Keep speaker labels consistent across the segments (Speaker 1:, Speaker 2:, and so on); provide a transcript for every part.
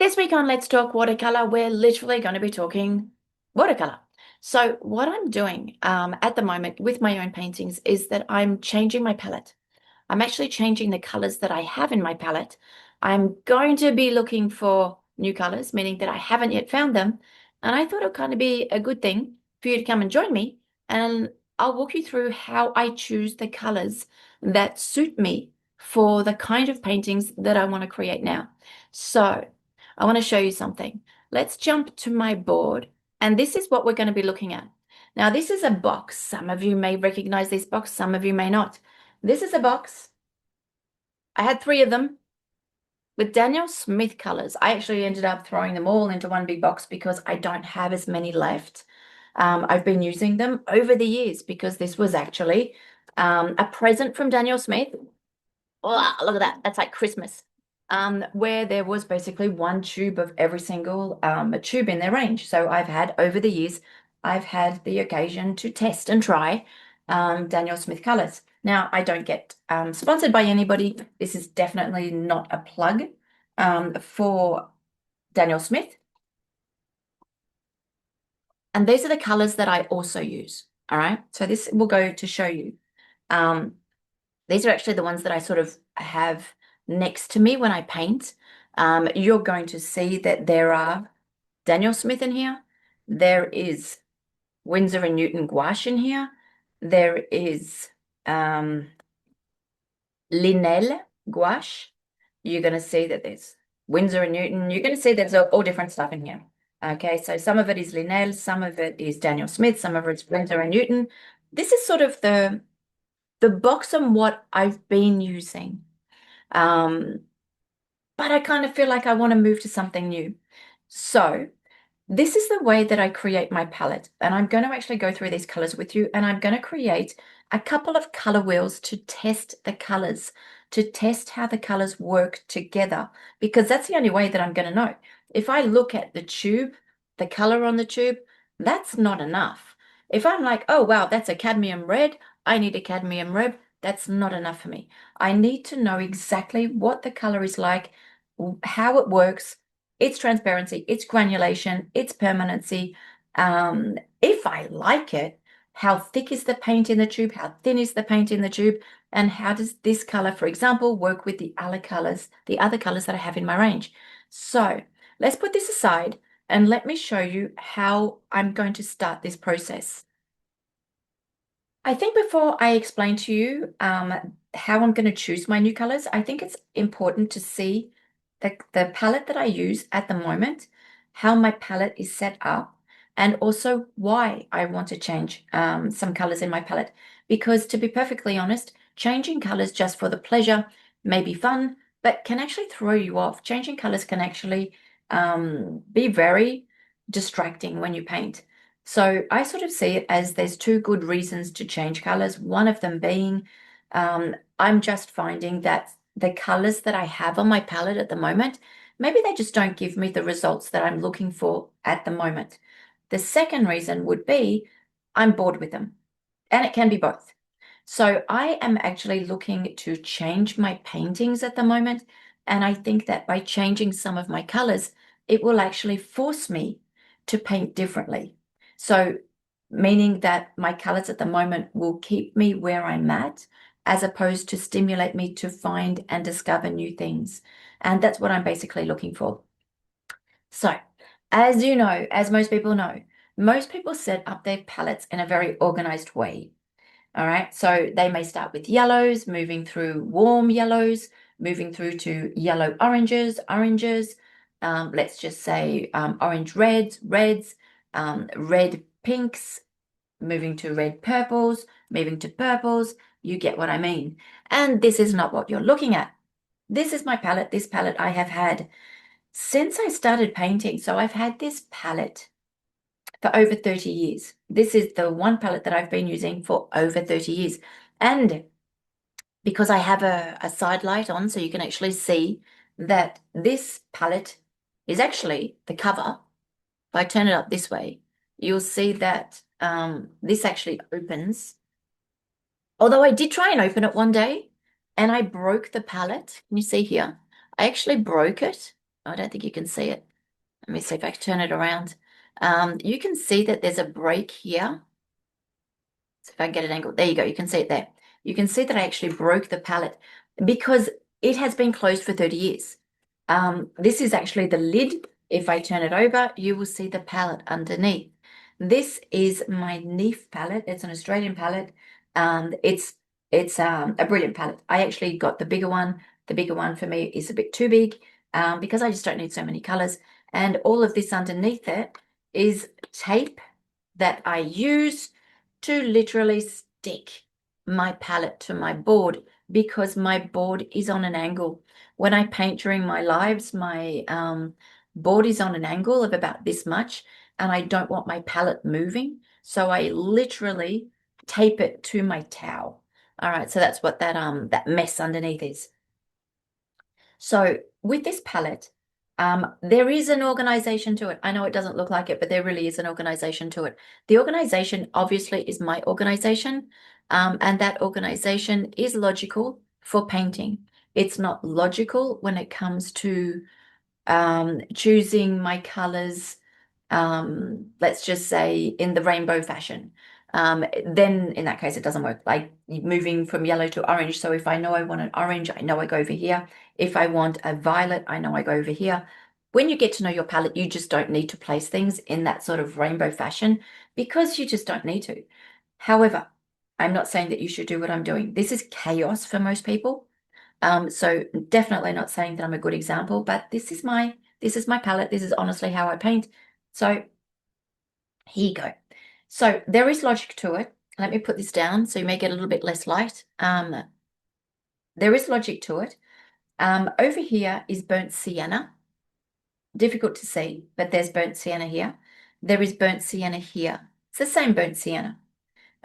Speaker 1: This week on Let's Talk Watercolor, we're literally going to be talking watercolor. So what I'm doing at the moment with my own paintings is that I'm changing my palette. I'm actually changing the colors that I have in my palette. I'm going to be looking for new colors, meaning that I haven't yet found them. And I thought it would kind of be a good thing for you to come and join me. And I'll walk you through how I choose the colors that suit me for the kind of paintings that I want to create now. So I want to show you something. Let's jump to my board. And this is what we're going to be looking at. Now, this is a box. Some of you may recognize this box, some of you may not. This is a box. I had 3 of them with Daniel Smith colors. I actually ended up throwing them all into one big box because I don't have as many left. I've been using them over the years because this was actually a present from Daniel Smith. Oh, look at that. That's like Christmas. Where there was basically one tube of every single tube in their range. So I've had over the years, I've had the occasion to test and try Daniel Smith colors. Now, I don't get sponsored by anybody. This is definitely not a plug for Daniel Smith. And these are the colors that I also use. All right. So this will go to show you. These are actually the ones that I sort of have next to me when I paint. You're going to see that there are Daniel Smith in here. There is Winsor & Newton gouache in here. There is Linell gouache. You're going to see that there's Winsor & Newton. You're going to see there's all different stuff in here. Okay, so some of it is Linell, some of it is Daniel Smith, some of it's Winsor & Newton. This is sort of the box on what I've been using. But I kind of feel like I want to move to something new. So this is the way that I create my palette. And I'm going to actually go through these colors with you. And I'm going to create a couple of color wheels to test the colors, to test how the colors work together, because that's the only way that I'm going to know. If I look at the tube, the color on the tube, that's not enough. If I'm like, oh, wow, that's a cadmium red, I need a cadmium red, that's not enough for me. I need to know exactly what the color is like, how it works, its transparency, its granulation, its permanency. If I like it, how thick is the paint in the tube? How thin is the paint in the tube? And how does this color, for example, work with the other colors that I have in my range? So let's put this aside and let me show you how I'm going to start this process. I think before I explain to you how I'm going to choose my new colors, I think it's important to see the palette that I use at the moment, how my palette is set up, and also why I want to change some colors in my palette. Because to be perfectly honest, changing colors just for the pleasure may be fun, but can actually throw you off. Changing colors can actually be very distracting when you paint. So I sort of see it as there's 2 good reasons to change colors. One of them being I'm just finding that the colors that I have on my palette at the moment, maybe they just don't give me the results that I'm looking for at the moment. The second reason would be I'm bored with them, and it can be both. So I am actually looking to change my paintings at the moment, and I think that by changing some of my colors, it will actually force me to paint differently. So meaning that my colors at the moment will keep me where I'm at, as opposed to stimulate me to find and discover new things. And that's what I'm basically looking for. So, as you know, as most people know, most people set up their palettes in a very organized way. All right, so they may start with yellows, moving through warm yellows, moving through to yellow oranges, let's just say orange reds, red pinks, moving to red purples, moving to purples. You get what I mean. And this is not what you're looking at. This is my palette. This palette I have had since I started painting. So I've had this palette for over 30 years. This is the one palette that I've been using for over 30 years. And because I have a side light on, so you can actually see that this palette is actually the cover. If I turn it up this way, you'll see that this actually opens. Although I did try and open it one day and I broke the palette. Can you see here? I actually broke it I don't think you can see it. Let me see if I can turn it around. You can see that there's a break here. So if I get an angle, there you go, you can see it there. You can see that I actually broke the palette because it has been closed for 30 years. This is actually the lid. If I turn it over, you will see the palette underneath. This is my Neef palette. It's an Australian palette. It's a brilliant palette. I actually got the bigger one. The bigger one for me is a bit too big because I just don't need so many colors. And all of this underneath it is tape that I use to literally stick my palette to my board because my board is on an angle. When I paint during my lives, my board is on an angle of about this much, and I don't want my palette moving. So I literally tape it to my towel. All right, so that's what that mess underneath is. So with this palette, there is an organization to it. I know it doesn't look like it, but there really is an organization to it. The organization obviously is my organization, and that organization is logical for painting. It's not logical when it comes to choosing my colors, let's just say in the rainbow fashion. Then in that case, it doesn't work. Like moving from yellow to orange. So if I know I want an orange, I know I go over here. If I want a violet, I know I go over here. When you get to know your palette, you just don't need to place things in that sort of rainbow fashion because you just don't need to. However, I'm not saying that you should do what I'm doing. This is chaos for most people. So definitely not saying that I'm a good example, but this is my palette. This is honestly how I paint. So here you go. So there is logic to it. Let me put this down so you may get a little bit less light. There is logic to it. Over here is burnt sienna. Difficult to see, but there's burnt sienna here. There is burnt sienna here. It's the same burnt sienna.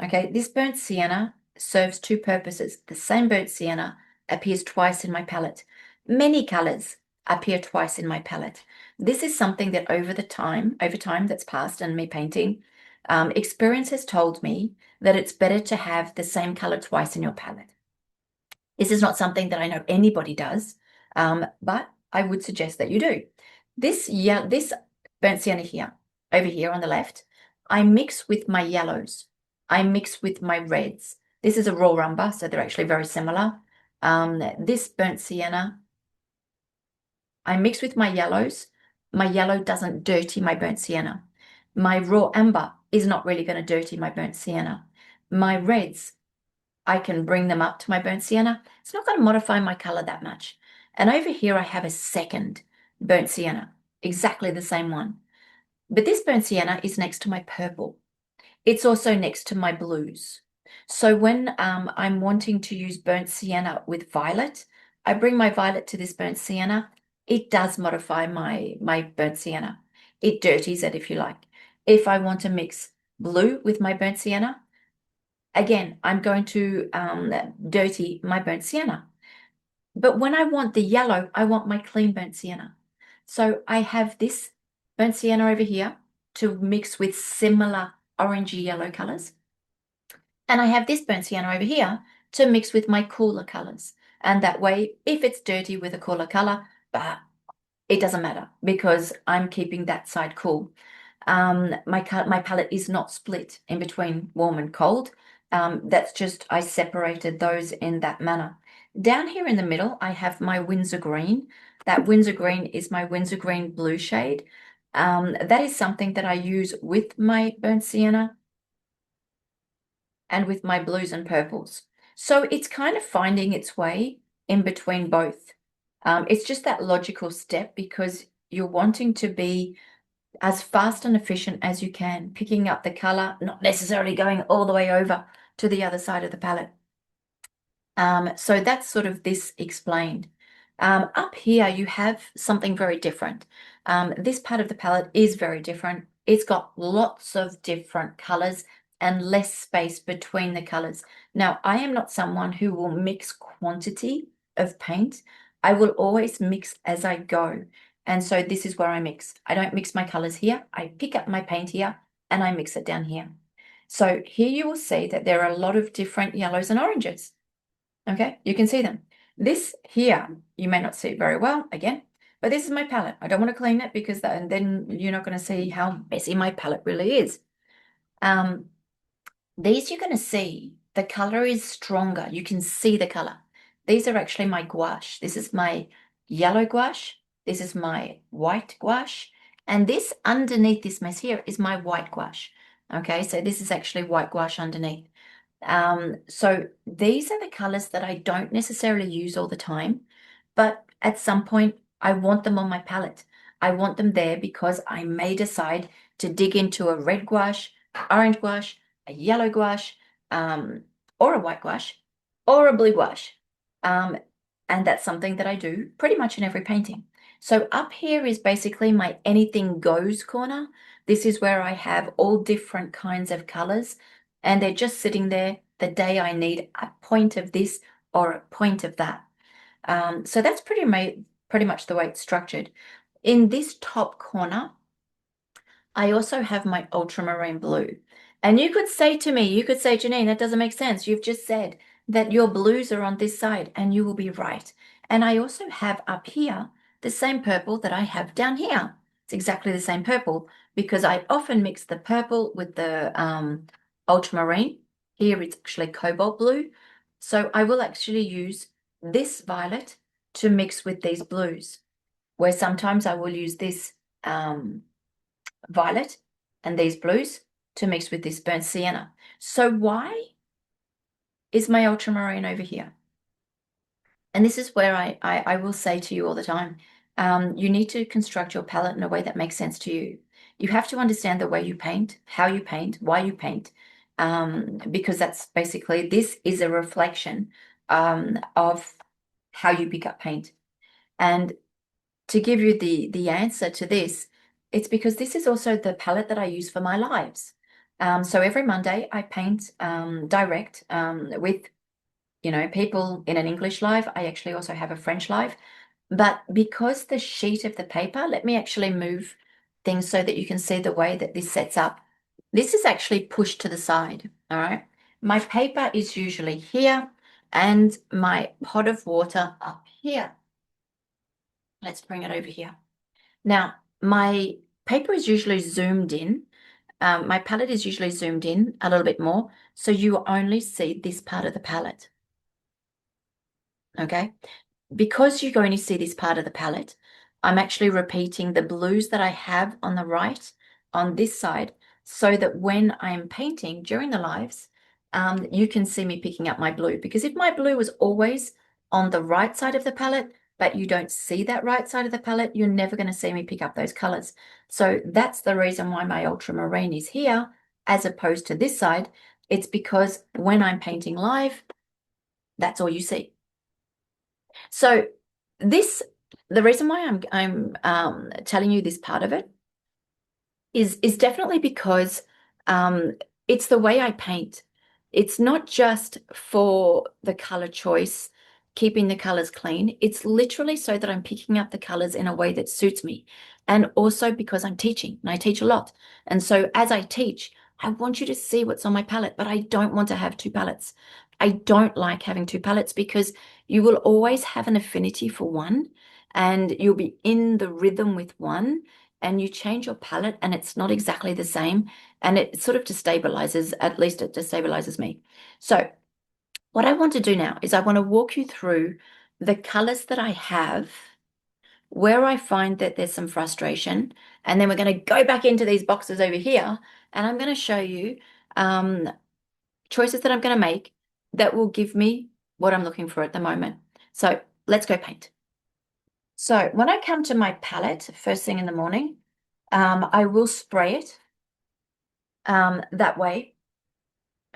Speaker 1: Okay, this burnt sienna serves two purposes. The same burnt sienna appears twice in my palette. Many colors appear twice in my palette. This is something that over time that's passed and me painting, experience has told me that it's better to have the same color twice in your palette. This is not something that I know anybody does, but I would suggest that you do. This burnt sienna here, over here on the left, I mix with my yellows. I mix with my reds. This is a raw umber, so they're actually very similar. This burnt sienna, I mix with my yellows. My yellow doesn't dirty my burnt sienna. My raw umber is not really going to dirty my burnt sienna. My reds, I can bring them up to my burnt sienna. It's not going to modify my color that much. And over here, I have a second burnt sienna, exactly the same one. But this burnt sienna is next to my purple. It's also next to my blues. So when I'm wanting to use burnt sienna with violet, I bring my violet to this burnt sienna. It does modify my burnt sienna. It dirties it, if you like. If I want to mix blue with my burnt sienna, again, I'm going to dirty my burnt sienna. But when I want the yellow, I want my clean burnt sienna. So I have this burnt sienna over here to mix with similar orangey yellow colors. And I have this burnt sienna over here to mix with my cooler colors. And that way, if it's dirty with a cooler color, it doesn't matter because I'm keeping that side cool. My palette is not split in between warm and cold. That's just, I separated those in that manner. Down here in the middle, I have my Windsor green. That Windsor green is my Windsor green blue shade. That is something that I use with my burnt sienna and with my blues and purples. So it's kind of finding its way in between both. It's just that logical step because you're wanting to be as fast and efficient as you can, picking up the color, not necessarily going all the way over to the other side of the palette. So that's sort of this explained. Up here, you have something very different. This part of the palette is very different. It's got lots of different colors and less space between the colors. Now, I am not someone who will mix quantity of paint. I will always mix as I go. And so this is where I mix. I don't mix my colors here. I pick up my paint here and I mix it down here. So here you will see that there are a lot of different yellows and oranges. Okay, you can see them. This here, you may not see it very well again, But this is my palette. I don't want to clean it because then you're not going to see how messy my palette really is. These you're going to see the color is stronger. You can see the color. These are actually my gouache. This is my yellow gouache. This is my white gouache. And this underneath this mess here is my white gouache. Okay, so this is actually white gouache underneath. So these are the colors that I don't necessarily use all the time, but at some point I want them on my palette. I want them there because I may decide to dig into a red gouache, orange gouache, a yellow gouache, um, or a white gouache, or a blue gouache. And that's something that I do pretty much in every painting. So up here is basically my anything goes corner. This is where I have all different kinds of colors, and they're just sitting there the day I need a point of this or a point of that. So that's pretty much the way it's structured. In this top corner, I also have my ultramarine blue. And you could say to me, you could say, Janine, that doesn't make sense. You've just said that your blues are on this side, and you will be right. And I also have up here the same purple that I have down here. It's exactly the same purple because I often mix the purple with the ultramarine. Here it's actually cobalt blue. So I will actually use this violet to mix with these blues, where sometimes I will use this violet and these blues to mix with this burnt sienna. So why is my ultramarine over here? And this is where I will say to you all the time, you need to construct your palette in a way that makes sense to you. You have to understand the way you paint, how you paint, why you paint, because that's basically, this is a reflection of how you pick up paint. And to give you the answer to this, it's because this is also the palette that I use for my lives. So every Monday I paint direct with people in an English live. I actually also have a French live. But because the sheet of the paper, let me actually move things so that you can see the way that this sets up. This is actually pushed to the side, all right? My paper is usually here and my pot of water up here. Let's bring it over here. Now, my paper is usually zoomed in. My palette is usually zoomed in a little bit more, so you only see this part of the palette, okay? Because you only see this part of the palette, I'm actually repeating the blues that I have on the right on this side so that when I'm painting during the lives, you can see me picking up my blue. Because if my blue was always on the right side of the palette, but you don't see that right side of the palette, you're never going to see me pick up those colors. So that's the reason why my ultramarine is here as opposed to this side. It's because when I'm painting live, that's all you see. So the reason why I'm telling you this part of it is definitely because it's the way I paint. It's not just for the color choice, keeping the colors clean. It's literally so that I'm picking up the colors in a way that suits me. And also because I'm teaching, and I teach a lot. And so as I teach, I want you to see what's on my palette, but I don't want to have two palettes. I don't like having two palettes because you will always have an affinity for one, and you'll be in the rhythm with one, and you change your palette and it's not exactly the same, and it sort of destabilizes, at least it destabilizes me. So what I want to do now is I want to walk you through the colors that I have, where I find that there's some frustration, and then we're going to go back into these boxes over here, and I'm going to show you choices that I'm going to make that will give me what I'm looking for at the moment. So let's go paint. So when I come to my palette first thing in the morning, I will spray it. That way,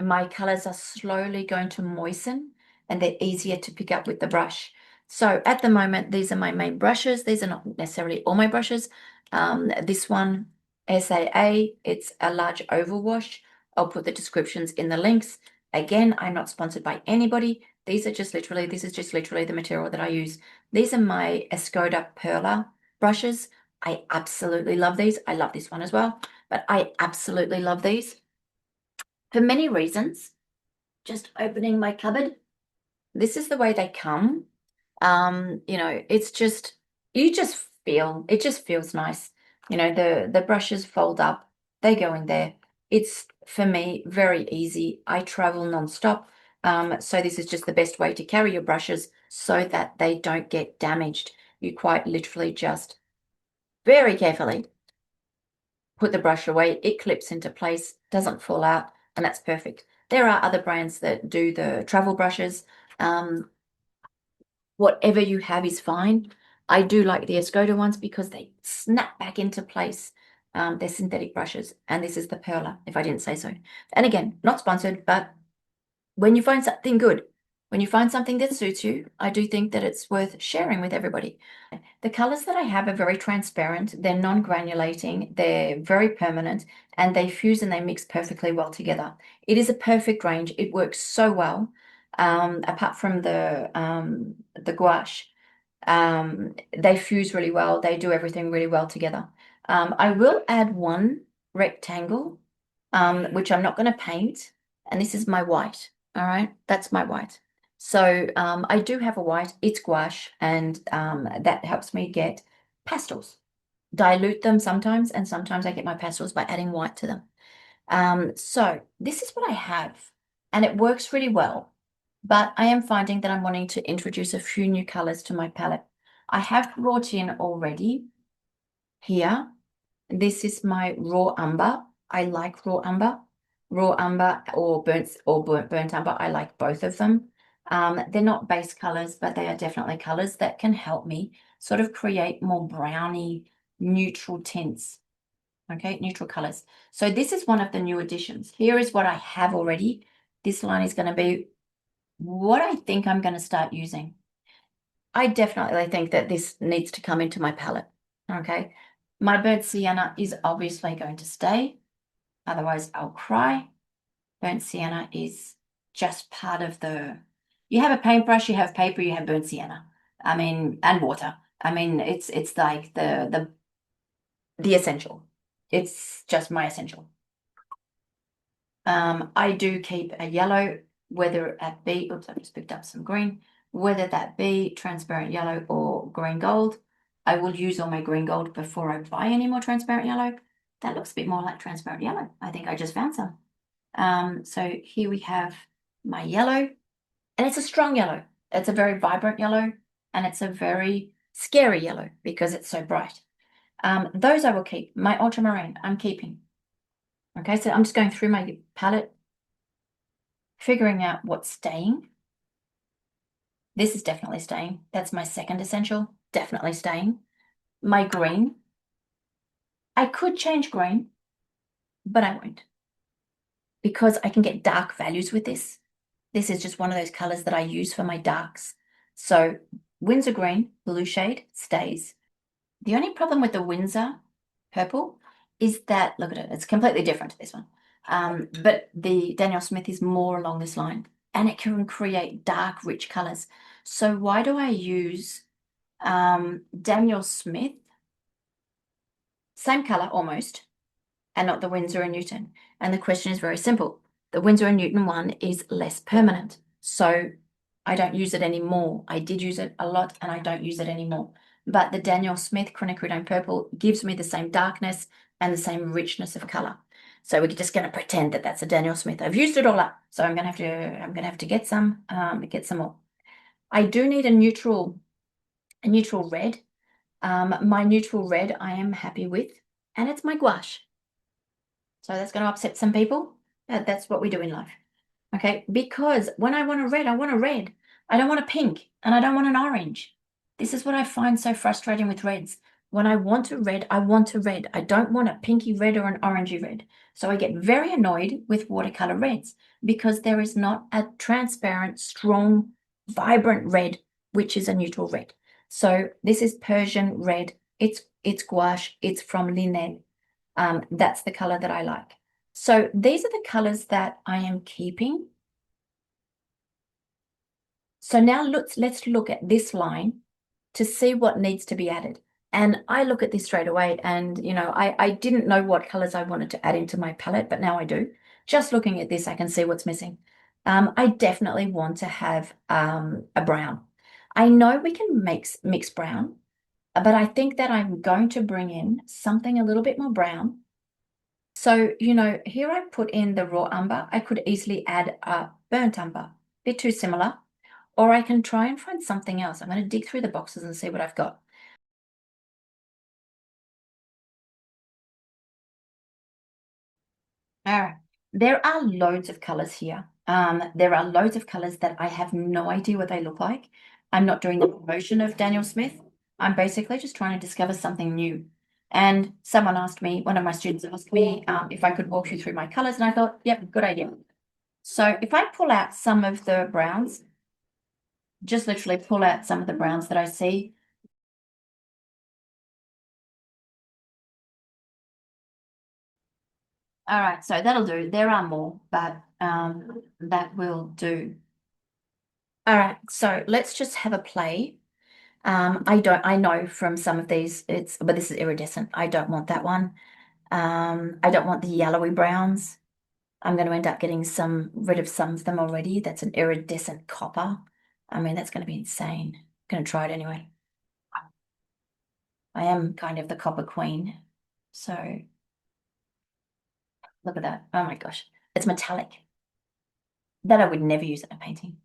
Speaker 1: my colors are slowly going to moisten and they're easier to pick up with the brush. So at the moment, these are my main brushes. These are not necessarily all my brushes. This one, SAA, it's a large oval wash. I'll put the descriptions in the links. Again, I'm not sponsored by anybody. This is just literally the material that I use. These are my Escoda Perla brushes. I absolutely love these. I love this one as well, but I absolutely love these for many reasons. Just opening my cupboard. This is the way they come. It's just, you just it just feels nice. You know, the brushes fold up, they go in there. It's, for me, very easy. I travel nonstop. So this is just the best way to carry your brushes so that they don't get damaged. You quite literally just very carefully put the brush away. It clips into place, doesn't fall out, and that's perfect. There are other brands that do the travel brushes. Whatever you have is fine. I do like the Escoda ones because they snap back into place. They're synthetic brushes, and this is the Perla, if I didn't say so. And again, not sponsored, but when you find something good, when you find something that suits you, I do think that it's worth sharing with everybody. The colors that I have are very transparent. They're non-granulating. They're very permanent, and they fuse and they mix perfectly well together. It is a perfect range. It works so well. Apart from the gouache, they fuse really well. They do everything really well together. I will add one rectangle, which I'm not going to paint, and this is my white. All right, that's my white. So I do have a white, it's gouache, and that helps me get pastels. Dilute them sometimes, and sometimes I get my pastels by adding white to them. So this is what I have, and it works really well, but I am finding that I'm wanting to introduce a few new colors to my palette. I have brought in already here. This is my raw umber. I like raw umber. Raw umber or burnt umber. I like both of them. They're not base colors, but they are definitely colors that can help me sort of create more browny, neutral tints. Okay, neutral colors. So this is one of the new additions. Here is what I have already. This line is going to be what I think I'm going to start using. I definitely think that this needs to come into my palette. Okay, my burnt sienna is obviously going to stay, otherwise I'll cry. Burnt sienna is just part of you have a paintbrush, you have paper, you have burnt sienna. I mean, and water. I mean, it's like the essential. It's just my essential. I do keep a yellow, whether it be, oops, I've just picked up some green, whether that be transparent yellow or green gold. I will use all my green gold before I buy any more transparent yellow. That looks a bit more like transparent yellow. I think I just found some. So here we have my yellow, and it's a strong yellow. It's a very vibrant yellow, and it's a very scary yellow because it's so bright. Those I will keep. My ultramarine, I'm keeping. Okay, so I'm just going through my palette, figuring out what's staying. This is definitely staying. That's my second essential, definitely staying. My green, I could change green, but I won't because I can get dark values with this. This is just one of those colors that I use for my darks. So Windsor green, blue shade, stays. The only problem with the Windsor purple is that, look at it, it's completely different to this one. But the Daniel Smith is more along this line, and it can create dark, rich colors. So why do I use Daniel Smith, same color almost, and not the Windsor and Newton? And the question is very simple. The Windsor and Newton one is less permanent, so I don't use it anymore. I did use it a lot, and I don't use it anymore. But the Daniel Smith Quinacridone Purple gives me the same darkness and the same richness of color. So we're just going to pretend that that's a Daniel Smith. I've used it all up, so I'm going to have to get some more. I do need a neutral red. My neutral red I am happy with, and it's my gouache. So that's going to upset some people. That's what we do in life. Okay, because when I want a red, I want a red. I don't want a pink, and I don't want an orange. This is what I find so frustrating with reds. When I want a red, I want a red. I don't want a pinky red or an orangey red. So I get very annoyed with watercolor reds because there is not a transparent, strong, vibrant red, which is a neutral red. So this is Persian red. It's gouache. It's from Linel. That's the color that I like. So these are the colors that I am keeping. So now let's look at this line to see what needs to be added. And I look at this straight away, and I didn't know what colors I wanted to add into my palette, but now I do. Just looking at this, I can see what's missing. I definitely want to have a brown. I know we can mix brown, but I think that I'm going to bring in something a little bit more brown. So, here I put in the raw umber. I could easily add a burnt umber, bit too similar, or I can try and find something else. I'm going to dig through the boxes and see what I've got. All right. There are loads of colors here. There are loads of colors that I have no idea what they look like. I'm not doing the promotion of Daniel Smith. I'm basically just trying to discover something new. And someone asked me, one of my students asked me if I could walk you through my colors, and I thought, yep, good idea. So if I pull out some of the browns, just literally pull out some of the browns that I see. All right, so that'll do. There are more, but that will do. All right, so let's just have a play. I know from some of these, but this is iridescent. I don't want that one. I don't want the yellowy browns. I'm going to end up getting rid of some of them already. That's an iridescent copper. I mean, that's going to be insane. I'm going to try it anyway. I am kind of the copper queen. So look at that. Oh my gosh. It's metallic. That I would never use in a painting.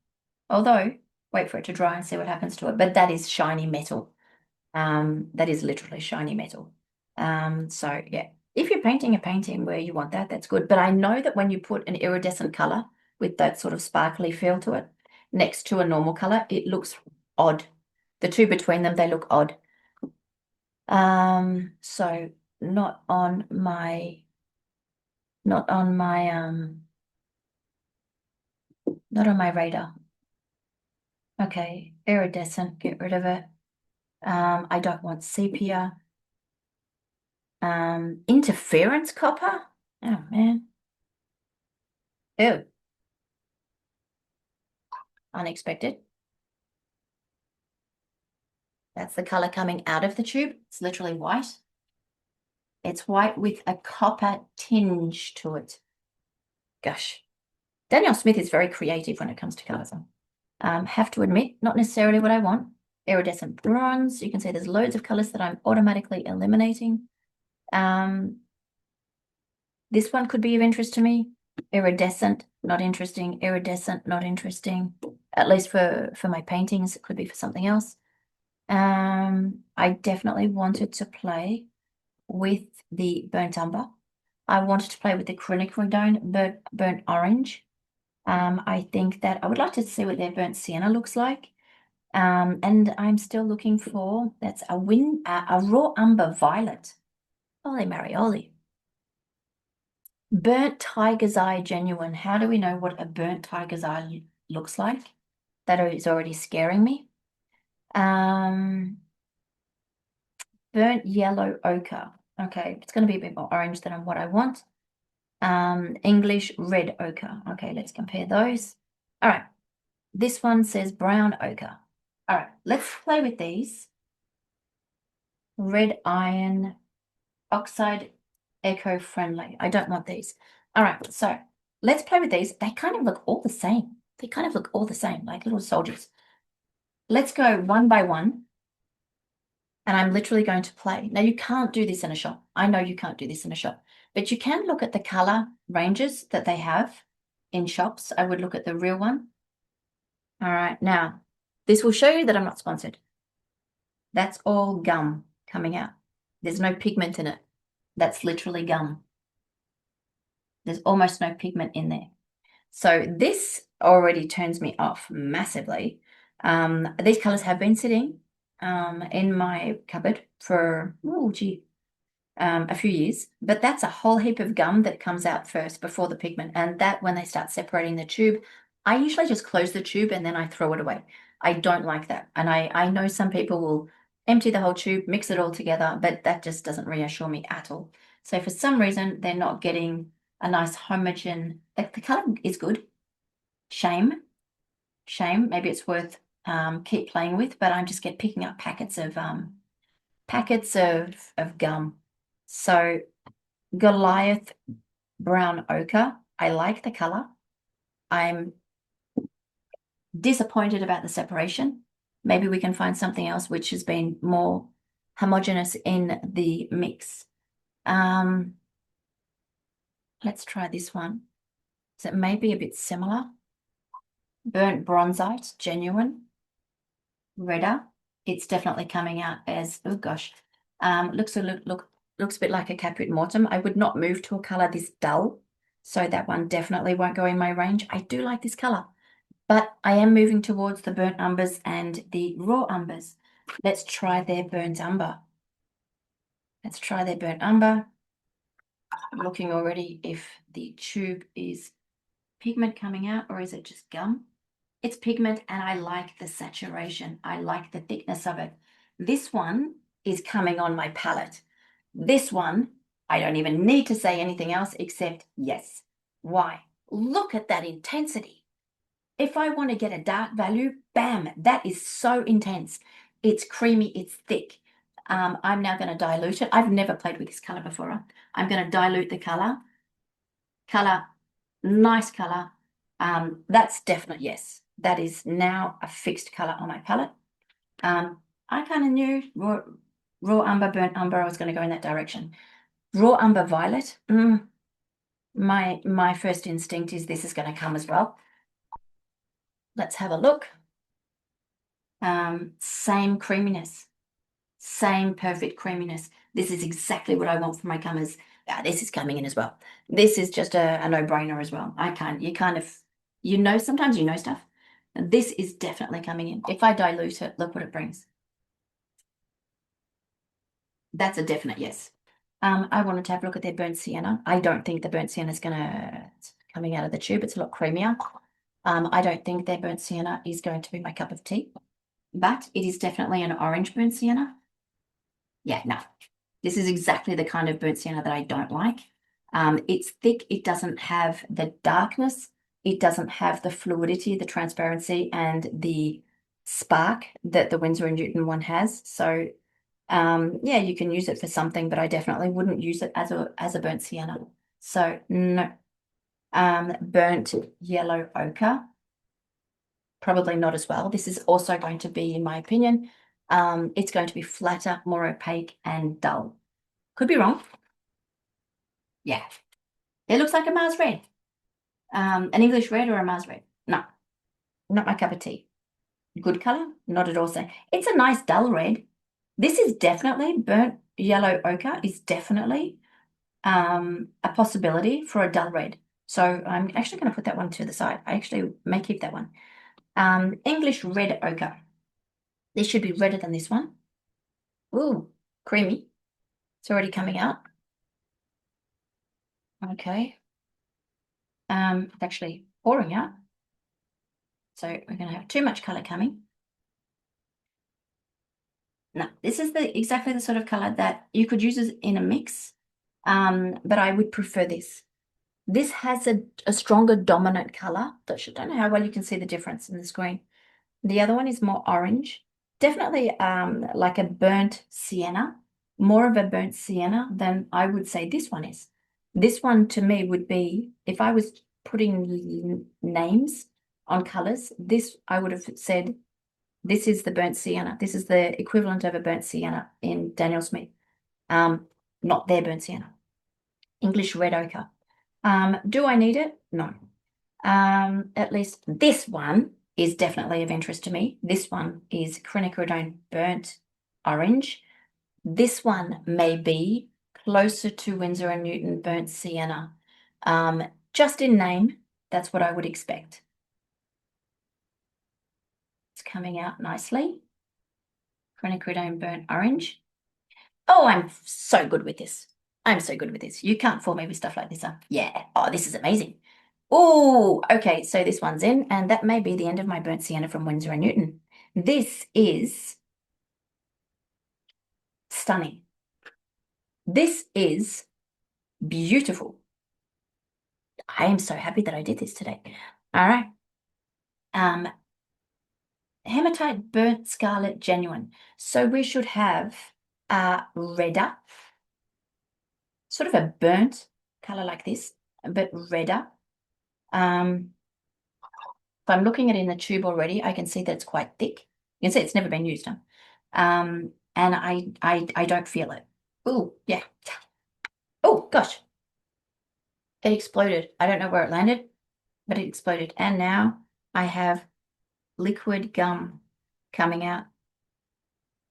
Speaker 1: Although, wait for it to dry and see what happens to it. But that is shiny metal. That is literally shiny metal. So yeah, if you're painting a painting where you want that, that's good. But I know that when you put an iridescent color with that sort of sparkly feel to it next to a normal color, it looks odd. The two between them, they look odd. So not on my, not on my, not on my radar. Okay, iridescent, get rid of it. I don't want sepia. Interference copper? Oh man. Ew. Unexpected. That's the color coming out of the tube. It's literally white. It's white with a copper tinge to it. Gosh. Daniel Smith is very creative when it comes to colors. Have to admit, not necessarily what I want. Iridescent bronze. You can see there's loads of colors that I'm automatically eliminating. This one could be of interest to me. Iridescent, not interesting. Iridescent, not interesting. At least for my paintings, it could be for something else. I definitely wanted to play with the burnt umber. I wanted to play with the quinacridone burnt orange. I think that I would like to see what their burnt sienna looks like. And I'm still looking for, that's a raw umber violet. Holy Marioli. Burnt tiger's eye genuine. How do we know what a burnt tiger's eye looks like? That is already scaring me. Burnt yellow ochre. Okay, it's going to be a bit more orange than what I want. English red ochre. Okay, let's compare those. All right, this one says brown ochre. All right, let's play with these. Red iron oxide eco-friendly. I don't want these. All right, so let's play with these. They kind of look all the same. They kind of look all the same, like little soldiers. Let's go one by one. And I'm literally going to play. Now, you can't do this in a shop. I know you can't do this in a shop, but you can look at the color ranges that they have in shops. I would look at the real one. All right, now, this will show you that I'm not sponsored. That's all gum coming out. There's no pigment in it. That's literally gum. There's almost no pigment in there. So this already turns me off massively. These colors have been sitting in my cupboard for, a few years, but that's a whole heap of gum that comes out first before the pigment. And that when they start separating the tube, I usually just close the tube and then I throw it away. I don't like that. And I know some people will empty the whole tube, mix it all together, but that just doesn't reassure me at all. So for some reason, they're not getting a nice homogen, like the color is good. Shame. Maybe it's worth keep playing with, but I'm just picking up packets of gum. So Goliath brown ochre. I like the color. I'm disappointed about the separation. Maybe we can find something else which has been more homogeneous in the mix. Let's try this one. So it may be a bit similar. Burnt bronzite, genuine. Redder. It's definitely coming out as, oh gosh, looks a bit like a Caput Mortem. I would not move to a color this dull, so that one definitely won't go in my range. I do like this color, but I am moving towards the burnt umbers and the raw umbers. Let's try their burnt umber. Let's try their burnt umber. I'm looking already if the tube is pigment coming out or is it just gum? It's pigment and I like the saturation. I like the thickness of it. This one is coming on my palette. This one, I don't even need to say anything else except yes. Why? Look at that intensity. If I want to get a dark value, bam, that is so intense. It's creamy, it's thick. I'm now going to dilute it. I've never played with this color before. I'm going to dilute the color. Color, nice color. That's definite yes. That is now a fixed color on my palette. I kind of knew raw umber, burnt umber, I was going to go in that direction. Raw umber violet. My first instinct is this is going to come as well. Let's have a look. Same creaminess, same perfect creaminess. This is exactly what I want for my colors. This is coming in as well. This is just a no-brainer as well. Sometimes you know stuff. And this is definitely coming in. If I dilute it, look what it brings. That's a definite yes. I wanted to have a look at their burnt sienna. I don't think the burnt sienna is coming out of the tube. It's a lot creamier. I don't think their burnt sienna is going to be my cup of tea, but it is definitely an orange burnt sienna. Yeah, no, this is exactly the kind of burnt sienna that I don't like. It's thick. It doesn't have the darkness. It doesn't have the fluidity, the transparency, and the spark that the Winsor & Newton one has. So, yeah, you can use it for something, but I definitely wouldn't use it as a burnt sienna. So, no. Burnt yellow ochre. Probably not as well. This is also going to be, in my opinion, it's going to be flatter, more opaque, and dull. Could be wrong. Yeah. It looks like a Mars red. An English red or a Mars red. No, not my cup of tea. Good color? Not at all. So it's a nice dull red. This is definitely burnt yellow ochre is definitely a possibility for a dull red. So I'm actually going to put that one to the side. I actually may keep that one. English red ochre. This should be redder than this one. Ooh, creamy. It's already coming out. Okay. It's actually pouring out. So we're going to have too much color coming. No, this is exactly the sort of color that you could use in a mix, but I would prefer this. This has a stronger dominant color. I don't know how well you can see the difference in the screen. The other one is more orange. Definitely like a burnt sienna, more of a burnt sienna than I would say this one is. This one to me would be, if I was putting names on colors, this I would have said, this is the burnt sienna. This is the equivalent of a burnt sienna in Daniel Smith. Not their burnt sienna. English red ochre. Do I need it? No. At least this one is definitely of interest to me. This one is quinacridone burnt orange. This one may be closer to Winsor & Newton burnt sienna. Just in name, that's what I would expect. It's coming out nicely. Quinacridone burnt orange. Oh, I'm so good with this. I'm so good with this. You can't fool me with stuff like this, huh? Yeah. Oh, this is amazing. Oh, okay. So this one's in, and that may be the end of my burnt sienna from Winsor & Newton. This is stunning. This is beautiful. I am so happy that I did this today. All right. Hematite burnt scarlet genuine. So we should have redder, sort of a burnt color like this, but redder. If I'm looking at it in the tube already, I can see that it's quite thick. You can see it's never been used. And and I don't feel it. Oh, yeah. Oh, gosh. It exploded. I don't know where it landed, but it exploded. And now I have liquid gum coming out.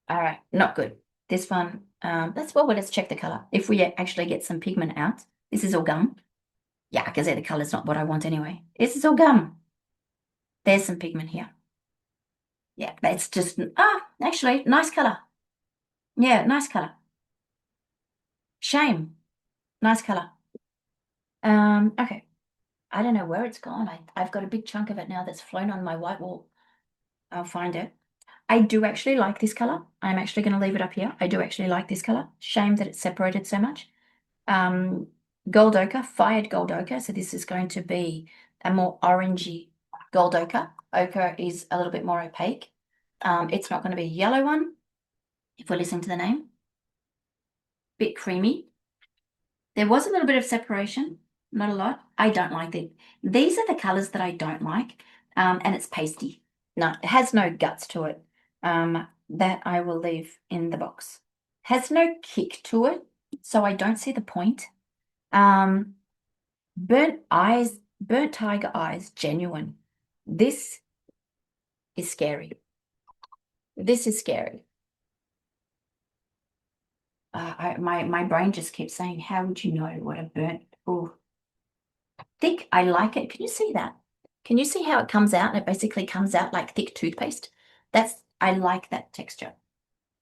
Speaker 1: All right, not good. This one, let's check the color. If we actually get some pigment out, this is all gum. Yeah, because the color's not what I want anyway. This is all gum. There's some pigment here. Yeah, that's just, actually, nice color. Yeah, nice color. Shame. Nice color. Okay. I don't know where it's gone. I've got a big chunk of it now that's flown on my white wall. I'll find it. I do actually like this color. I'm actually going to leave it up here. I do actually like this color. Shame that it's separated so much. Gold ochre, fired gold ochre. So this is going to be a more orangey gold ochre. Ochre is a little bit more opaque. It's not going to be a yellow one, if we listen to the name. Bit creamy. There was a little bit of separation, not a lot. I don't like it. These are the colors that I don't like, and it's pasty. No, it has no guts to it. That I will leave in the box. Has no kick to it, so I don't see the point. Burnt eyes, burnt tiger eyes, genuine. This is scary. This is scary. My brain just keeps saying, how would you know what a burnt, oh, thick, I like it. Can you see that? Can you see how it comes out? And it basically comes out like thick toothpaste. I like that texture.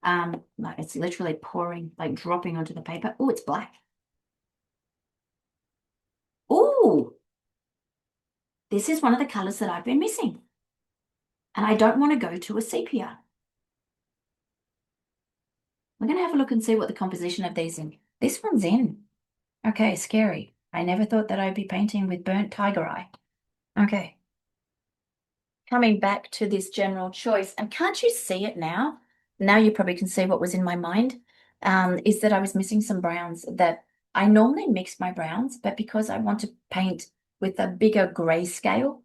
Speaker 1: Like it's literally pouring, like dropping onto the paper. Oh, it's black. Oh, this is one of the colors that I've been missing. And I don't want to go to a sepia. We're going to have a look and see what the composition of these in. This one's in. Okay, scary. I never thought that I'd be painting with burnt tiger eye. Okay. Coming back to this general choice, and can't you see it now? Now you probably can see what was in my mind, is that I was missing some browns that I normally mix my browns, but because I want to paint with a bigger gray scale,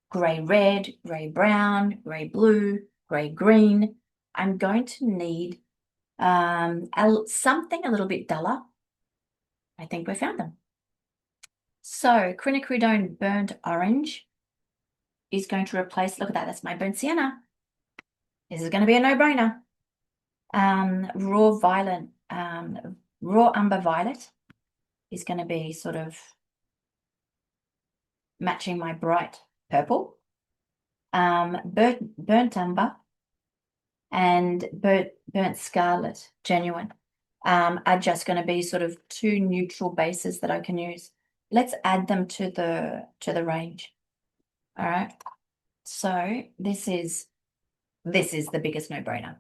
Speaker 1: gray red, gray brown, gray blue, gray green, I'm going to need something a little bit duller. I think we found them. So quinacridone burnt orange is going to replace, look at that, that's my burnt sienna. This is going to be a no-brainer. Raw violet, raw umber violet is going to be sort of matching my bright purple. Burnt umber and burnt scarlet, genuine, are just going to be sort of two neutral bases that I can use. Let's add them to the range. All right. So this is the biggest no-brainer.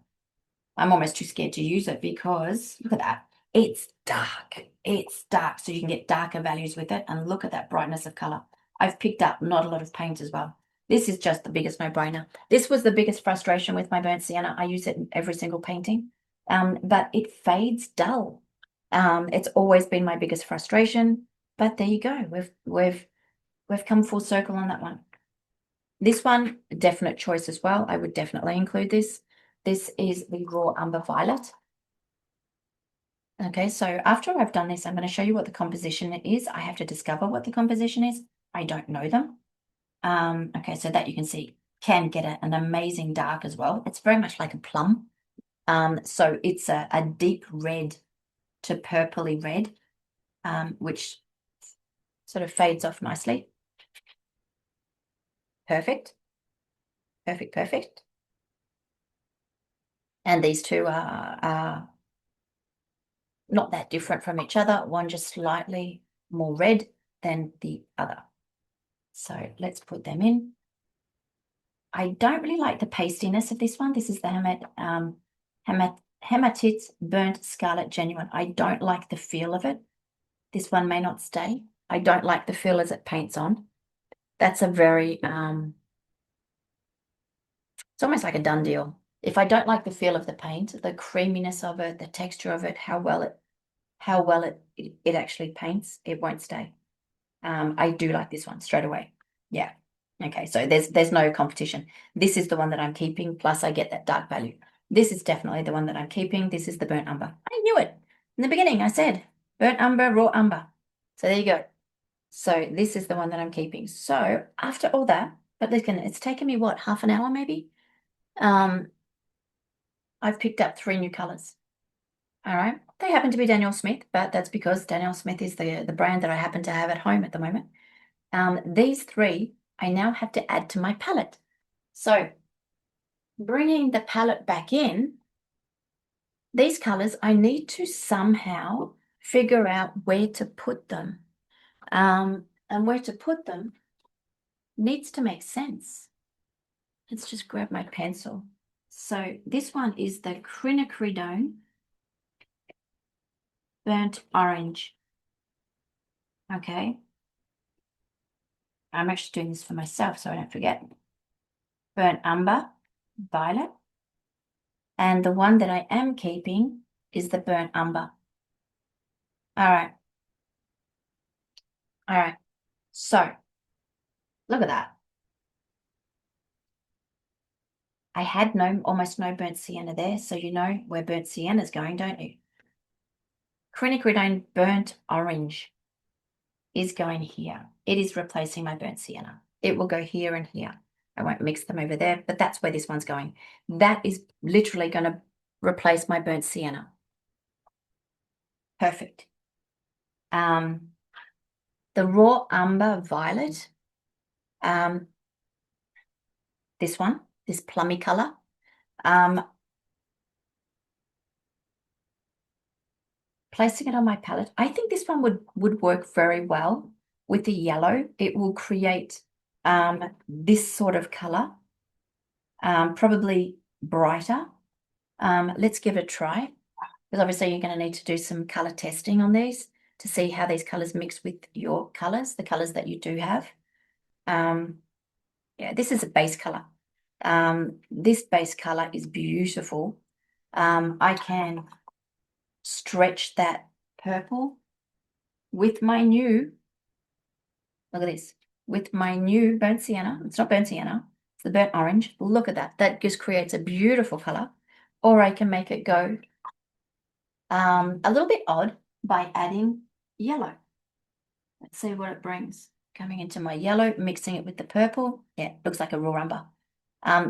Speaker 1: I'm almost too scared to use it because look at that. It's dark. It's dark. So you can get darker values with it. And look at that brightness of color. I've picked up not a lot of paint as well. This is just the biggest no-brainer. This was the biggest frustration with my burnt sienna. I use it in every single painting, but it fades dull. It's always been my biggest frustration. But there you go. We've come full circle on that one. This one, definite choice as well. I would definitely include this. This is the raw umber violet. Okay, so after I've done this, I'm going to show you what the composition is. I have to discover what the composition is. I don't know them. Okay, so that you can see can get an amazing dark as well. It's very much like a plum. So it's a deep red to purpley red, which sort of fades off nicely. Perfect. Perfect, perfect. And these two are not that different from each other. One just slightly more red than the other. So let's put them in. I don't really like the pastiness of this one. This is the Hematite Burnt Scarlet Genuine. I don't like the feel of it. This one may not stay. I don't like the feel as it paints on. That's a very, it's almost like a done deal. If I don't like the feel of the paint, the creaminess of it, the texture of it, how well it actually paints, it won't stay. I do like this one straight away. Yeah. Okay, so there's no competition. This is the one that I'm keeping, plus I get that dark value. This is definitely the one that I'm keeping. This is the burnt umber. I knew it. In the beginning, I said burnt umber, raw umber. So there you go. So this is the one that I'm keeping. So after all that, but listen, it's taken me what, half an hour maybe? I've picked up 3 new colors. All right. They happen to be Daniel Smith, but that's because Daniel Smith is the brand that I happen to have at home at the moment. These 3 I now have to add to my palette. So bringing the palette back in, these colors, I need to somehow figure out where to put them. And where to put them needs to make sense. Let's just grab my pencil. So this one is the quinacridone burnt orange. Okay. I'm actually doing this for myself so I don't forget. Burnt umber, violet. And the one that I am keeping is the burnt umber. All right. All right. So look at that. I had almost no burnt sienna there, so you know where burnt sienna is going, don't you? Quinacridone burnt orange is going here. It is replacing my burnt sienna. It will go here and here. I won't mix them over there, but that's where this one's going. That is literally going to replace my burnt sienna. Perfect. The raw umber violet, this one, this plummy color, placing it on my palette. I think this one would work very well with the yellow. It will create this sort of color, probably brighter. Let's give it a try, because obviously you're going to need to do some color testing on these to see how these colors mix with your colors, the colors that you do have. Yeah, this is a base color. This base color is beautiful. I can stretch that purple with my new, look at this, with my new burnt sienna. It's not burnt sienna, it's the burnt orange. Look at that. That just creates a beautiful color. Or I can make it go a little bit odd by adding yellow. Let's see what it brings. Coming into my yellow, mixing it with the purple. Yeah, looks like a raw umber.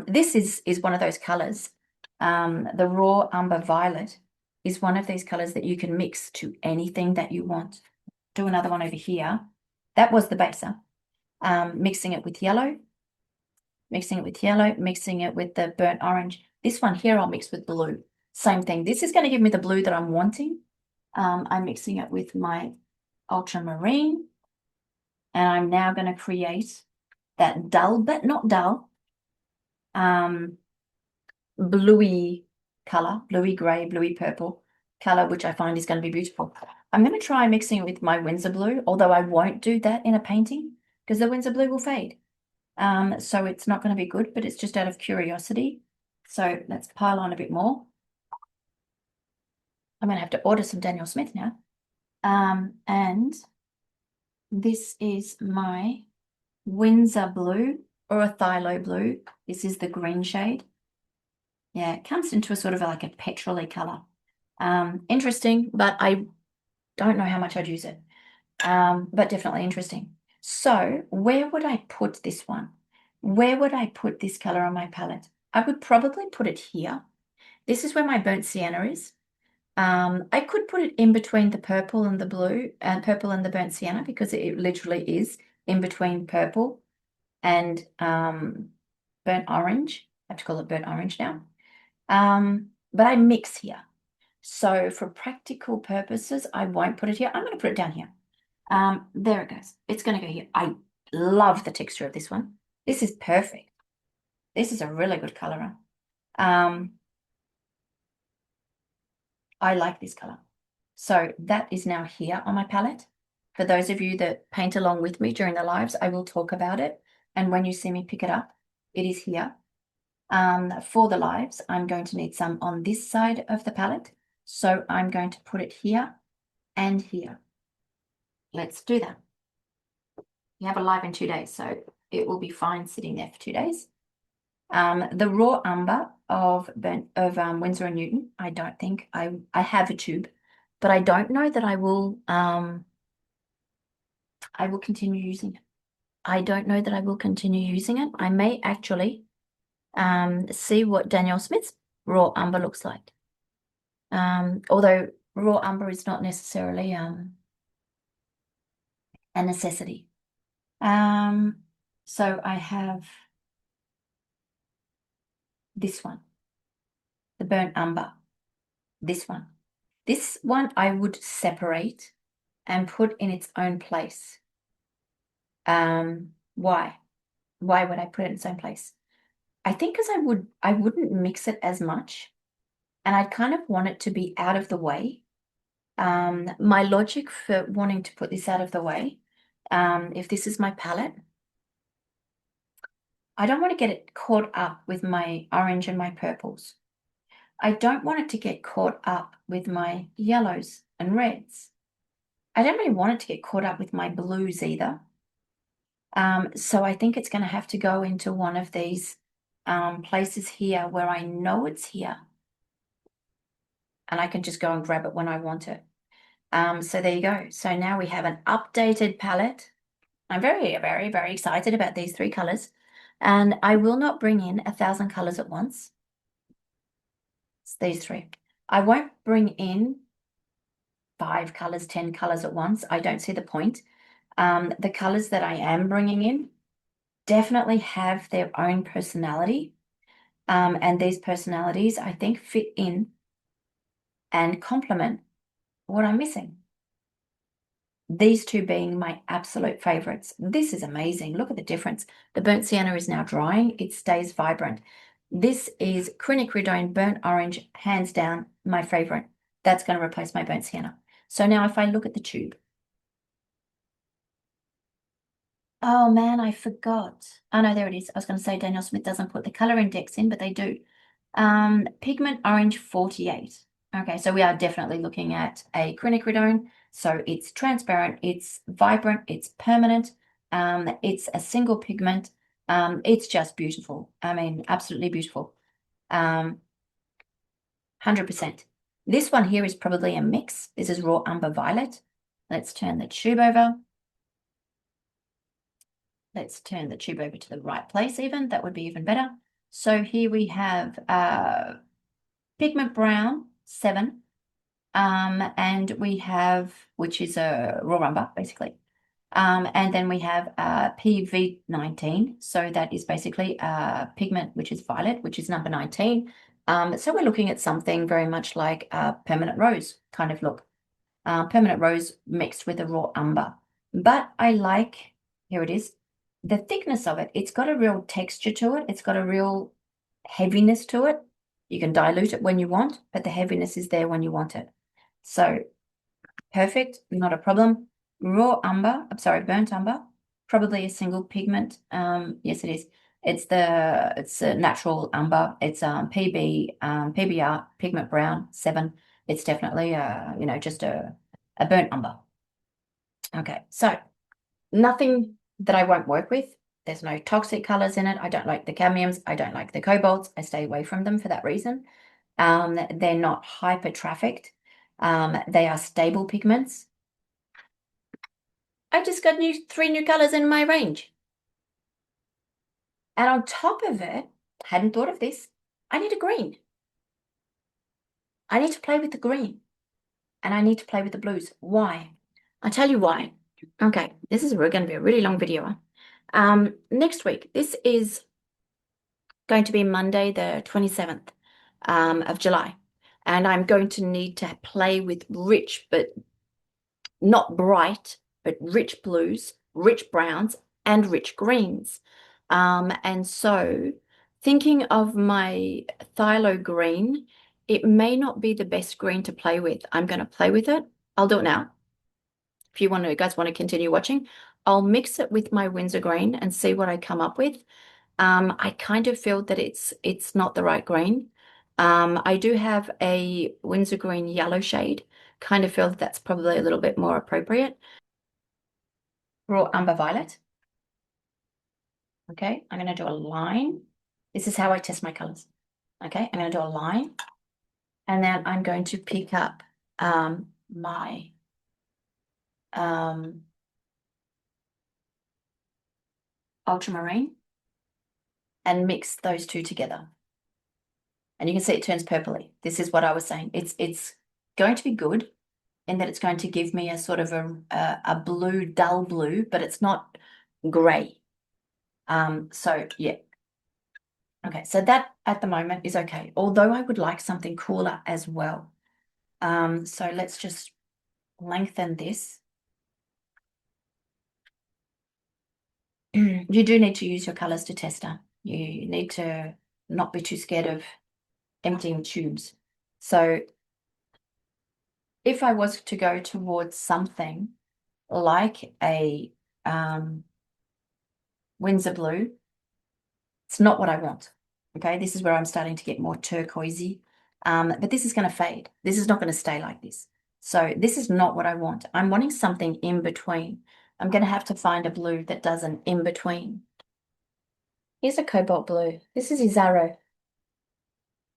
Speaker 1: This is one of those colors. The raw umber violet is one of these colors that you can mix to anything that you want. Do another one over here. That was the baser. Mixing it with yellow, mixing it with yellow, mixing it with the burnt orange. This one here I'll mix with blue. Same thing. This is going to give me the blue that I'm wanting. I'm mixing it with my ultramarine. And I'm now going to create that dull, but not dull, bluey color, bluey gray, bluey purple color, which I find is going to be beautiful. I'm going to try mixing it with my Winsor blue, although I won't do that in a painting because the Winsor blue will fade. So it's not going to be good, but it's just out of curiosity. So let's pile on a bit more. I'm going to have to order some Daniel Smith now. And this is my Winsor blue or a phthalo blue. This is the green shade. Yeah, it comes into a sort of like a petrol-y color. Interesting, but I don't know how much I'd use it. But definitely interesting. So where would I put this one? Where would I put this color on my palette? I would probably put it here. This is where my burnt sienna is. I could put it in between the purple and the blue, purple and the burnt sienna, because it literally is in between purple and burnt orange. I have to call it burnt orange now. But I mix here. So for practical purposes, I won't put it here. I'm going to put it down here. There it goes. It's going to go here. I love the texture of this one. This is perfect. This is a really good color. I like this color. So that is now here on my palette. For those of you that paint along with me during the lives, I will talk about it. And when you see me pick it up, it is here. For the lives, I'm going to need some on this side of the palette. So I'm going to put it here and here. Let's do that. We have a live in 2 days, so it will be fine sitting there for 2 days. The raw umber of Winsor and Newton. I don't think I have a tube, but I don't know that I will continue using it. I don't know that I will continue using it. I may actually see what Danielle Smith's raw umber looks like. Although raw umber is not necessarily a necessity. So I have this one, the burnt umber, this one. This one I would separate and put in its own place. Why? Why would I put it in its own place? I think because I wouldn't mix it as much, and I'd kind of want it to be out of the way. My logic for wanting to put this out of the way, if this is my palette, I don't want to get it caught up with my orange and my purples. I don't want it to get caught up with my yellows and reds. I don't really want it to get caught up with my blues either. So I think it's going to have to go into one of these places here where I know it's here. And I can just go and grab it when I want it. So there you go. So now we have an updated palette. I'm very, very, very excited about these 3 colors. And I will not bring in 1,000 colors at once. It's these 3. I won't bring in 5 colors, 10 colors at once. I don't see the point. The colors that I am bringing in definitely have their own personality. And these personalities, I think, fit in and complement what I'm missing. These 2 being my absolute favorites. This is amazing. Look at the difference. The burnt sienna is now drying. It stays vibrant. This is quinacridone burnt orange, hands down, my favorite. That's going to replace my burnt sienna. So now if I look at the tube. Oh man, I forgot. Oh no, there it is. I was going to say Danielle Smith doesn't put the color index in, but they do. Pigment orange 48. Okay, so we are definitely looking at a quinacridone. So it's transparent, it's vibrant, it's permanent, it's a single pigment. It's just beautiful. I mean, absolutely beautiful. 100%. This one here is probably a mix. This is raw umber violet. Let's turn the tube over. Let's turn the tube over to the right place even. That would be even better. So here we have pigment brown 7. And we have, which is a raw umber, basically. And then we have PV19. So that is basically pigment, which is violet, which is number 19. So we're looking at something very much like a permanent rose kind of look. Permanent rose mixed with a raw umber. But I like, here it is, the thickness of it. It's got a real texture to it. It's got a real heaviness to it. You can dilute it when you want, but the heaviness is there when you want it. So perfect, not a problem. Raw umber, I'm sorry, burnt umber, probably a single pigment. Yes, it is. It's a natural umber. It's PBR, pigment brown 7. It's definitely just a burnt umber. Okay, so nothing that I won't work with. There's no toxic colors in it. I don't like the cadmiums. I don't like the cobalts. I stay away from them for that reason. They're not hyper trafficked. They are stable pigments. I just got 3 new colors in my range. And on top of it, hadn't thought of this, I need a green. I need to play with the green. And I need to play with the blues. Why? I'll tell you why. Okay, this is going to be a really long video. Next week, this is going to be Monday, the 27th of July. And I'm going to need to play with rich, but not bright, but rich blues, rich browns, and rich greens. And so thinking of my phthalo green, it may not be the best green to play with. I'm going to play with it. I'll do it now. If you guys want to continue watching, I'll mix it with my Winsor green and see what I come up with. I kind of feel that it's not the right green. I do have a Winsor green yellow shade. Kind of feel that that's probably a little bit more appropriate. Raw umber violet. Okay, I'm going to do a line. This is how I test my colors. Okay, I'm going to do a line. And then I'm going to pick up my ultramarine and mix those two together. And you can see it turns purpley. This is what I was saying. It's going to be good in that it's going to give me a sort of a blue, dull blue, but it's not gray. So yeah. Okay, so that at the moment is okay. Although I would like something cooler as well. So let's just lengthen this. You do need to use your colors to tester. You need to not be too scared of emptying tubes. So if I was to go towards something like a Windsor blue, it's not what I want. Okay, this is where I'm starting to get more turquoisey. But this is going to fade. This is not going to stay like this. So this is not what I want. I'm wanting something in between. I'm going to have to find a blue that does an in between. Here's a cobalt blue. This is Izarro.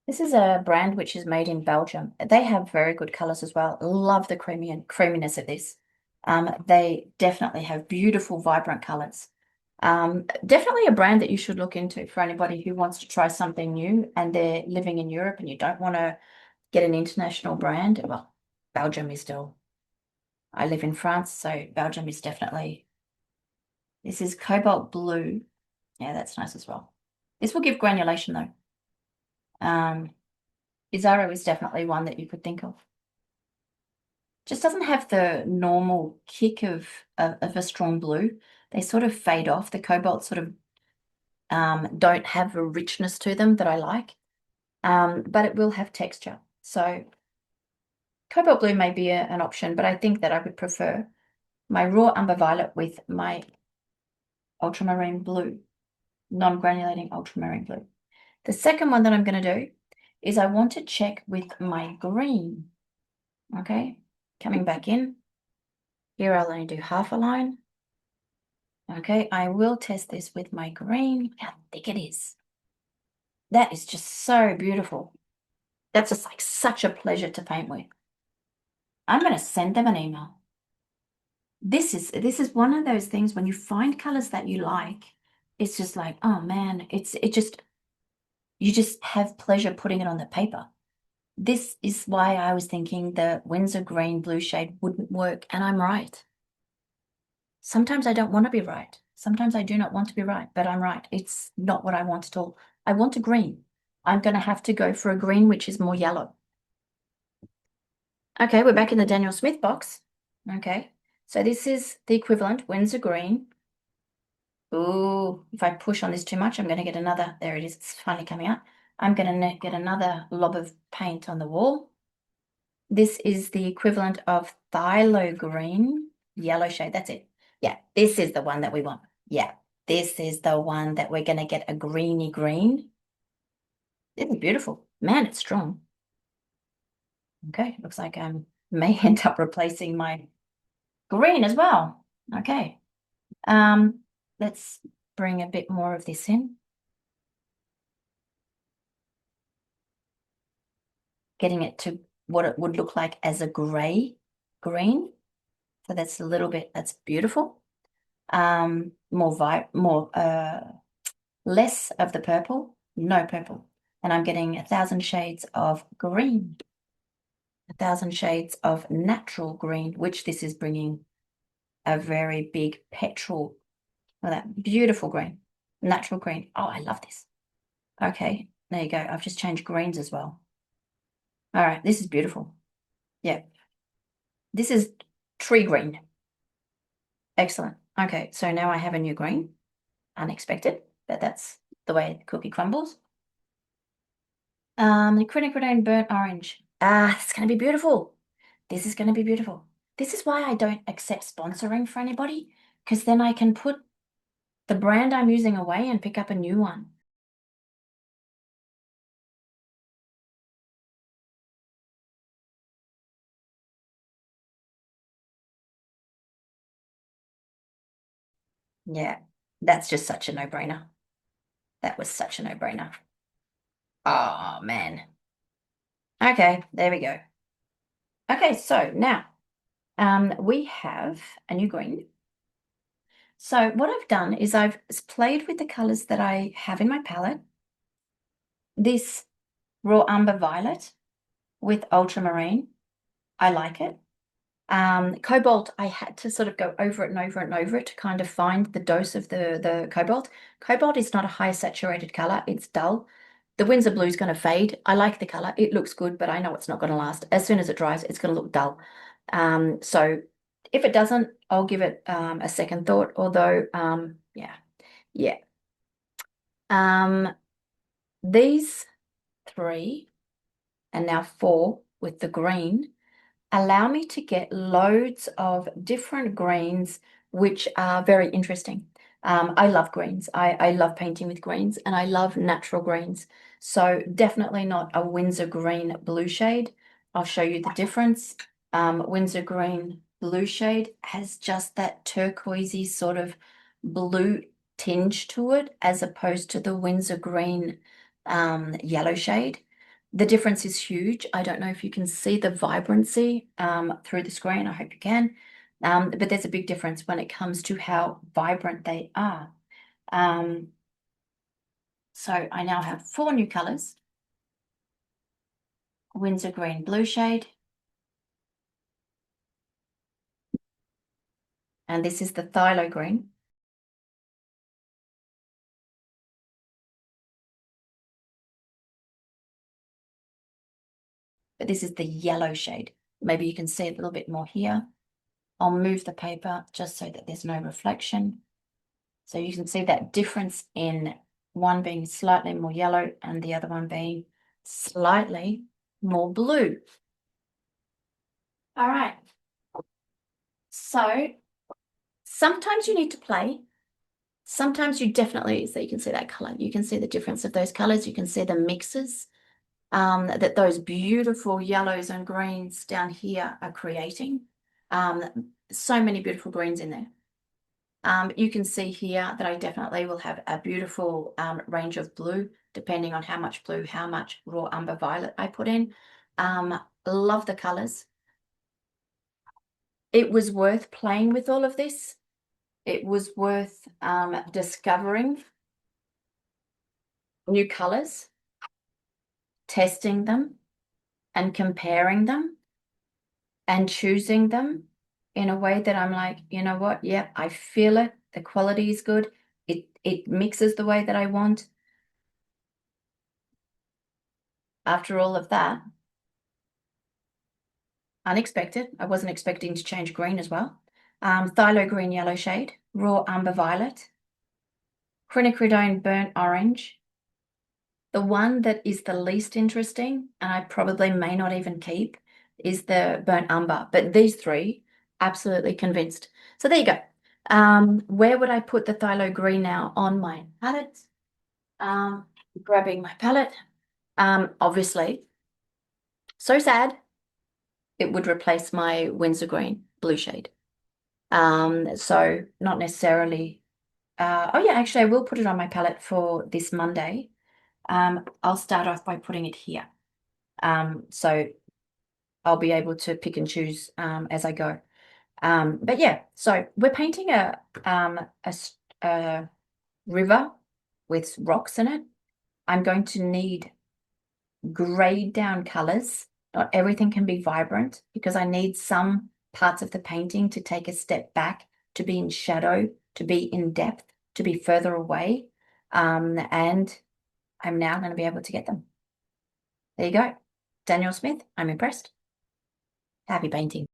Speaker 1: This is a brand which is made in Belgium. They have very good colors as well. Love the creaminess of this. They definitely have beautiful, vibrant colors. Definitely a brand that you should look into for anybody who wants to try something new and they're living in Europe and you don't want to get an international brand. Well, Belgium is still, I live in France, so Belgium is definitely, this is cobalt blue. Yeah, that's nice as well. This will give granulation though. Izarro is definitely one that you could think of. Just doesn't have the normal kick of a strong blue. They sort of fade off. The cobalt sort of don't have a richness to them that I like, but it will have texture. So cobalt blue may be an option, but I think that I would prefer my raw umber violet with my ultramarine blue, non-granulating ultramarine blue. The second one that I'm going to do is I want to check with my green. Okay, coming back in. Here I'll only do half a line. Okay, I will test this with my green. How thick it is. That is just so beautiful. That's just like such a pleasure to paint with. I'm going to send them an email. This is one of those things when you find colors that you like, it's just like, oh man, you just have pleasure putting it on the paper. This is why I was thinking the Windsor green blue shade wouldn't work, and I'm right. Sometimes I don't want to be right. Sometimes I do not want to be right, but I'm right. It's not what I want at all. I want a green. I'm going to have to go for a green, which is more yellow. Okay, we're back in the Daniel Smith box. Okay, so this is the equivalent, Windsor green. Ooh, if I push on this too much, I'm going to get another, there it is, it's finally coming out. I'm going to get another lob of paint on the wall. This is the equivalent of phthalo green, yellow shade, that's it. Yeah, this is the one that we want. Yeah, this is the one that we're going to get a greeny green. It's beautiful. Man, it's strong. Okay, looks like I may end up replacing my green as well. Okay, let's bring a bit more of this in. Getting it to what it would look like as a gray green. So that's a little bit, that's beautiful. Less of the purple, no purple. And I'm getting 1,000 shades of green, 1,000 shades of natural green, which this is bringing a very big petrol, well, that beautiful green, natural green. Oh, I love this. Okay, there you go. I've just changed greens as well. All right, this is beautiful. Yeah. This is tree green. Excellent. Okay, so now I have a new green. Unexpected, but that's the way the cookie crumbles. The quinacridone burnt orange. Ah, it's going to be beautiful. This is going to be beautiful. This is why I don't accept sponsoring for anybody, because then I can put the brand I'm using away and pick up a new one. Yeah, that's just such a no-brainer. That was such a no-brainer. Oh, man. Okay, there we go. Okay, so now we have a new green. So what I've done is I've played with the colors that I have in my palette. This raw umber violet with ultramarine, I like it. Cobalt, I had to sort of go over it and over it and over it to kind of find the dose of the cobalt. Cobalt is not a high saturated color, it's dull. The Windsor blue is going to fade. I like the color, it looks good, but I know it's not going to last. As soon as it dries, it's going to look dull. So if it doesn't, I'll give it a second thought, although, yeah. These three, and now four with the green, allow me to get loads of different greens, which are very interesting. I love greens. I love painting with greens, and I love natural greens. So definitely not a Windsor green blue shade. I'll show you the difference. Windsor green blue shade has just that turquoisey sort of blue tinge to it, as opposed to the Windsor green yellow shade. The difference is huge. I don't know if you can see the vibrancy through the screen. I hope you can. But there's a big difference when it comes to how vibrant they are. So I now have four new colors. Windsor green blue shade. And this is the phthalo green. But this is the yellow shade. Maybe you can see a little bit more here. I'll move the paper just so that there's no reflection. So you can see that difference in one being slightly more yellow and the other one being slightly more blue. All right. So sometimes you need to play. Sometimes you definitely, so you can see that color. You can see the difference of those colors. You can see the mixes that those beautiful yellows and greens down here are creating. So many beautiful greens in there. You can see here that I definitely will have a beautiful range of blue, depending on how much blue, how much raw umber violet I put in. Love the colors. It was worth playing with all of this. It was worth discovering new colors, testing them, and comparing them, and choosing them in a way that I'm like, you know what? Yep, I feel it. The quality is good. It mixes the way that I want. After all of that, unexpected. I wasn't expecting to change green as well. Phthalo green yellow shade, raw umber violet, quinacridone burnt orange. The one that is the least interesting, and I probably may not even keep, is the burnt umber. But these three, absolutely convinced. So there you go. Where would I put the phthalo green now on my palette? Grabbing my palette. Obviously, so sad, it would replace my Windsor green blue shade. So not necessarily. Oh yeah, actually, I will put it on my palette for this Monday. I'll start off by putting it here. So I'll be able to pick and choose as I go. But yeah, so we're painting a river with rocks in it. I'm going to need grayed down colors. Not everything can be vibrant because I need some parts of the painting to take a step back, to be in shadow, to be in depth, to be further away. And I'm now going to be able to get them. There you go. Daniel Smith, I'm impressed. Happy painting.